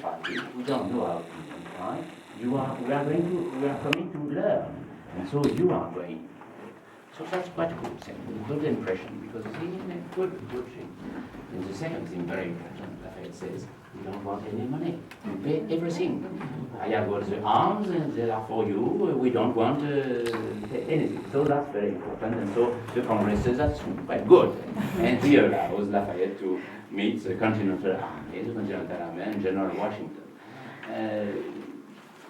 fighting. We don't know how to fight. We are coming to learn, and so you are going. So that's quite a good impression, because it's a good thing. And the second thing, very important, Lafayette says, we don't want any money. We pay everything. I have got the arms, and they are for you. We don't want anything. So that's very important. And so the Congress says that's quite good. And he allows Lafayette to meet the Continental Army, and General Washington.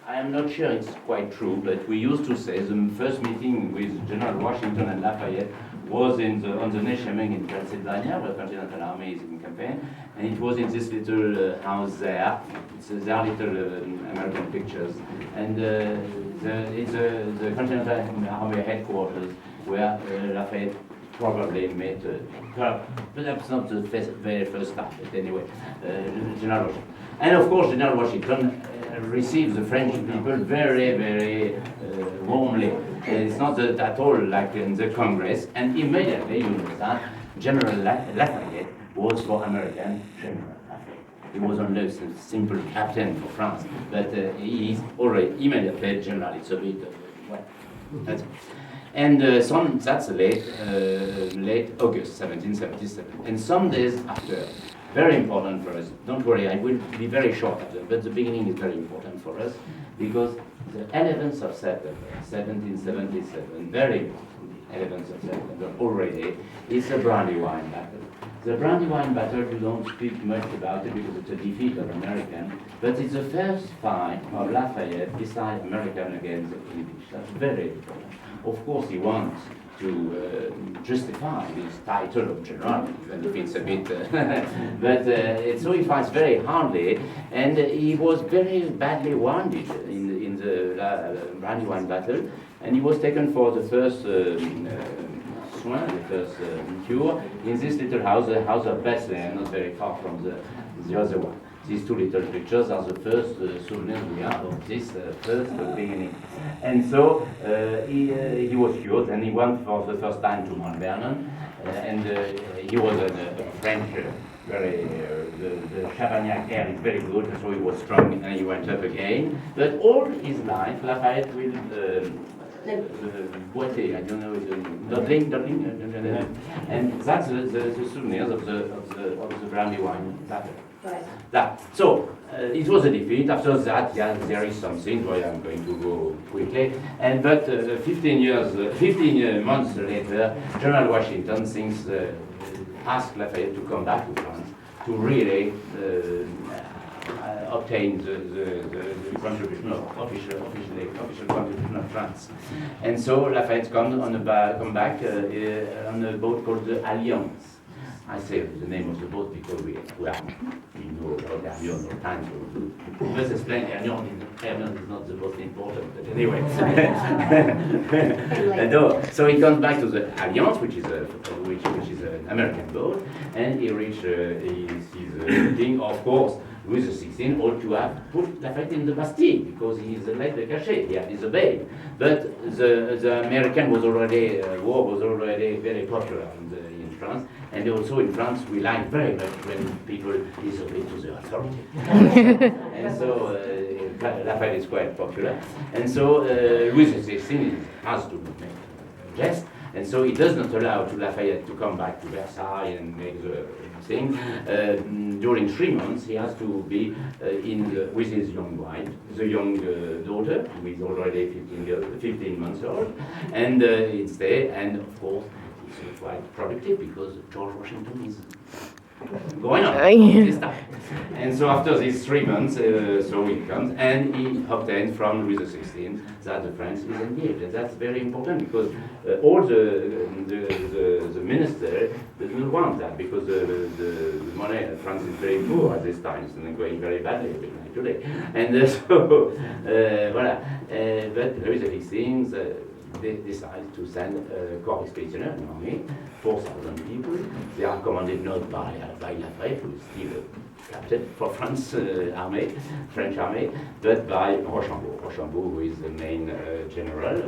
I am not sure it's quite true, but we used to say the first meeting with General Washington and Lafayette was on the Neshaming in Pennsylvania, where the Continental Army is in campaign, and it was in this little house there. It's their little American pictures, and it's the Continental Army headquarters where Lafayette probably met, perhaps not the very first time, but anyway, General Washington. And of course, General Washington received the French people very, very warmly. It's not at all like in the Congress. And immediately, you know that, General Lafayette was for American General Lafayette. He was only a simple captain for France, but he is already immediately general. It's a bit, well, that's it. And that's late August 1777. And some days after, very important for us. Don't worry, I will be very short after, but the beginning is very important for us, because the 11th of September, 1777, very important, 11th of September already, is a Brandywine battle. The Brandywine battle, you don't speak much about it because it's a defeat of American, but it's the first fight of Lafayette beside American against the English. That's very important. Of course, he wants to justify his title of general, even if it's a bit, but so he fights very hardly, and he was very badly wounded in the Brandywine battle, and he was taken for the first soin, the first cure, in this little house, the house of Bethlehem, not very far from the other one. These two little pictures are the first souvenirs we have of this first beginning. And so he was cured, and he went for the first time to Mount Vernon, and he was a French, the Chavagnac air is very good, so he was strong, and he went up again. But all his life, Lafayette will boiter, I don't know, dodling, and that's the souvenirs of the Brandywine battle. Right. That. So it was a defeat. After that, yeah, there is something where I'm going to go quickly. And but 15 months later, General Washington asked Lafayette to come back to France to really obtain the contribution of official contribution of France. And so Lafayette come back on a boat called the Alliance. I say the name of the boat because we know about Hermione all time, so let's explain Hermione is not the most important, but anyway. So he comes back to the Alliance, which is an American boat, and he reaches his king, of course, Louis XVI, ought to have put Lafayette in the Bastille, because he is a lettre cachet, he is a babe. But the American war was already very popular in France, and also in France we like very much when people disobey to the authority. And so Lafayette is quite popular. And so Louis XVI has to make a jest, and so he does not allow to Lafayette to come back to Versailles and make the thing. During 3 months, he has to be with his young wife, the young daughter, who is already 15 months old, and it's there, and of course, it's quite productive because George Washington is going on this time. And so after these 3 months, so he comes, and he obtains from Louis XVI that the France is engaged. And that's very important because all the minister doesn't want that, because the money in France is very poor at this time, and going very badly today. And so, voilà. But Louis XVI they decide to send a corps expeditionary, an army, 4,000 people. They are commanded not by Lafayette, who is still a captain for France army, French army, but by Rochambeau. Rochambeau, who is the main general,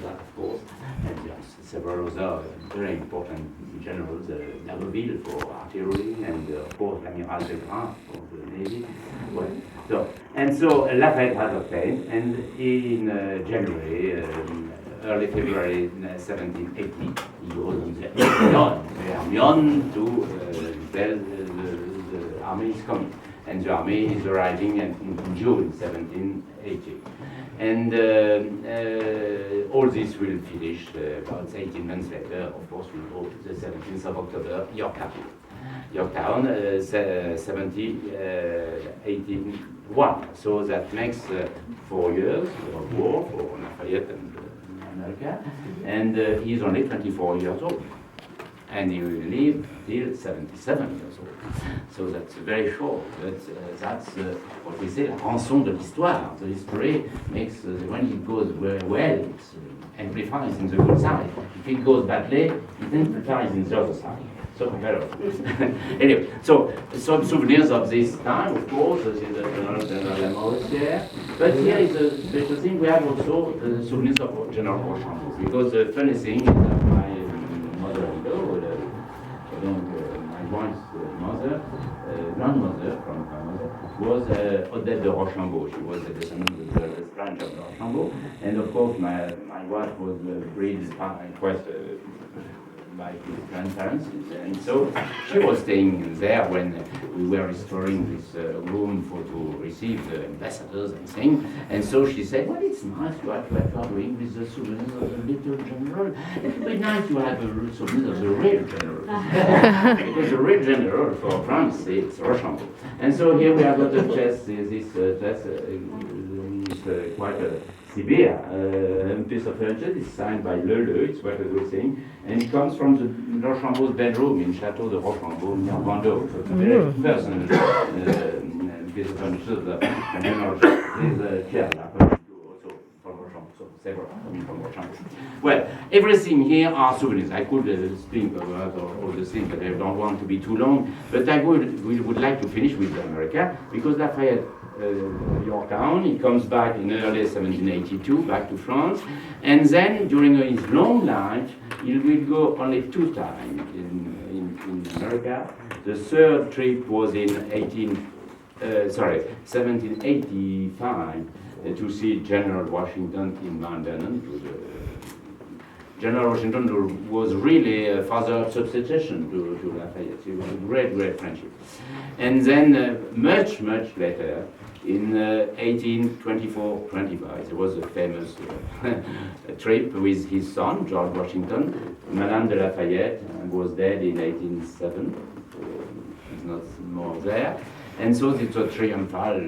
that of course, and there are several other very important generals, D'Abbeville for artillery, and of course L'Amiral Lebrun for the navy. Well, So Lafayette has obtained, and in January, early February 1780, he goes on the Hermione to tell the army is coming. And the army is arriving in June 1780. And all this will finish about 18 months later. Of course, we go to the 17th of October, Yorktown, 1781. So that makes 4 years of war for Lafayette and America. And he's only 24 years old. And he will live till 77 years old. So that's very short. But that's what we say, la rançon de l'histoire. The history makes, when it goes very well, it amplifies in the good side. If it goes badly, it amplifies in the other side. So, better. Anyway, so some souvenirs of this time, of course, this is the General Lafayette here. But here is a special thing, we have also the souvenirs of General Rochambeau. Because the funny thing is that my mother-in-law, my wife's mother, grandmother from my mother, was Aubert de Rochambeau. She was a descendant of the branch of Rochambeau. And of course, my wife was raised quite by his grandparents. And so she was staying there when we were restoring this room to receive the ambassadors and things. And so she said, well, it's nice to have doing with the souvenirs of the little general. It would be nice to have a souvenir of the real general. Because the real general for France, it's Rochambeau. And so here we have got a chest, this chest is quite a severe piece of furniture. It's signed by Leleu, it's quite a good thing. And it comes from the Rochambeau's bedroom in Château de Rochambeau near Bordeaux. So it's a very personal piece of furniture. The general is a chair, also from Rochambeau, so several coming from Rochambeau. Well, everything here are souvenirs. I could speak about all the things, but I don't want to be too long. But I would like to finish with America, because Lafayette, Yorktown, he comes back in early 1782, back to France, and then during his long life, he will go only 2 times in America. The third trip was in 1785 to see General Washington in Mount Vernon. General Washington was really a father of substitution to Lafayette. It was a great, great friendship. And then much, much later, in 1824-25, there was a famous trip with his son, George Washington. Madame de Lafayette was dead in 1807, so she's not more there. And so it was a triumphal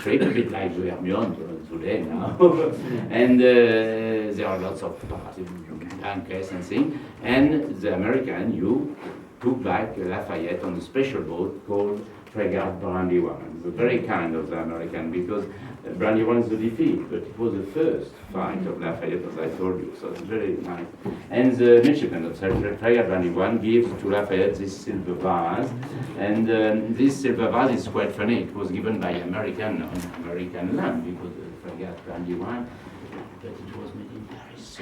trip, a bit like the Hermione today now. And there are lots of parties, banquets and things. And the American, took back Lafayette on a special boat called Frégate Brandywine. It's very kind of the American, because Brandywine is a defeat, but it was the first fight of Lafayette, as I told you, so it's very nice. And the midshipman of Frégate Brandywine gives to Lafayette this silver vase, and this silver vase is quite funny. It was given by American on American land, because the Frégate Brandywine, but it was made in Paris.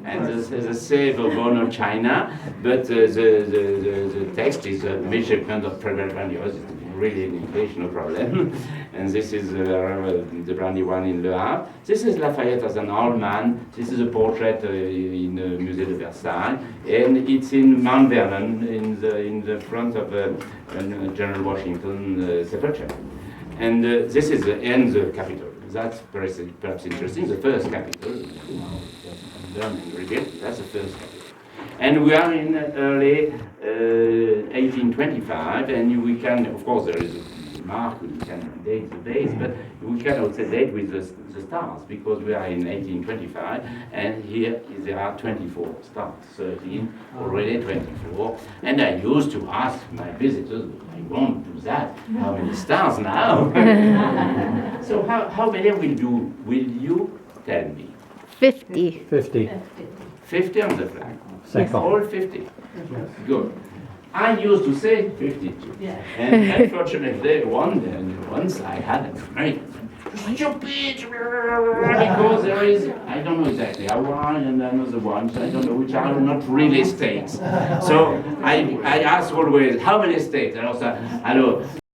And the save of honor China, but the text is midshipman of Frégate Brandywine. It's really in English, no problem. And this is the Brandywine in Le Havre. This is Lafayette as an old man. This is a portrait in the Musée de Versailles, and it's in Mount Vernon, in the front of General Washington sepulchre. And this is the Capitol. That's perhaps interesting. The first Capitol, done and rebuilt. That's the first Capitol. And we are in early 1825, and we can, of course, there is a mark, we can date the days, but we cannot say date with the stars, because we are in 1825, and here there are 24 stars, 13, already 24. And I used to ask my visitors, I won't do that, how many stars now? So how many will you tell me? 50. 50. 50 on the flag. Second. All 50. Good. I used to say 52. And unfortunately, once I had an American. Stupid! Because there is, I don't know exactly, Hawaii and another one, so I don't know which are not really states. So I ask always, how many states? And also, hello.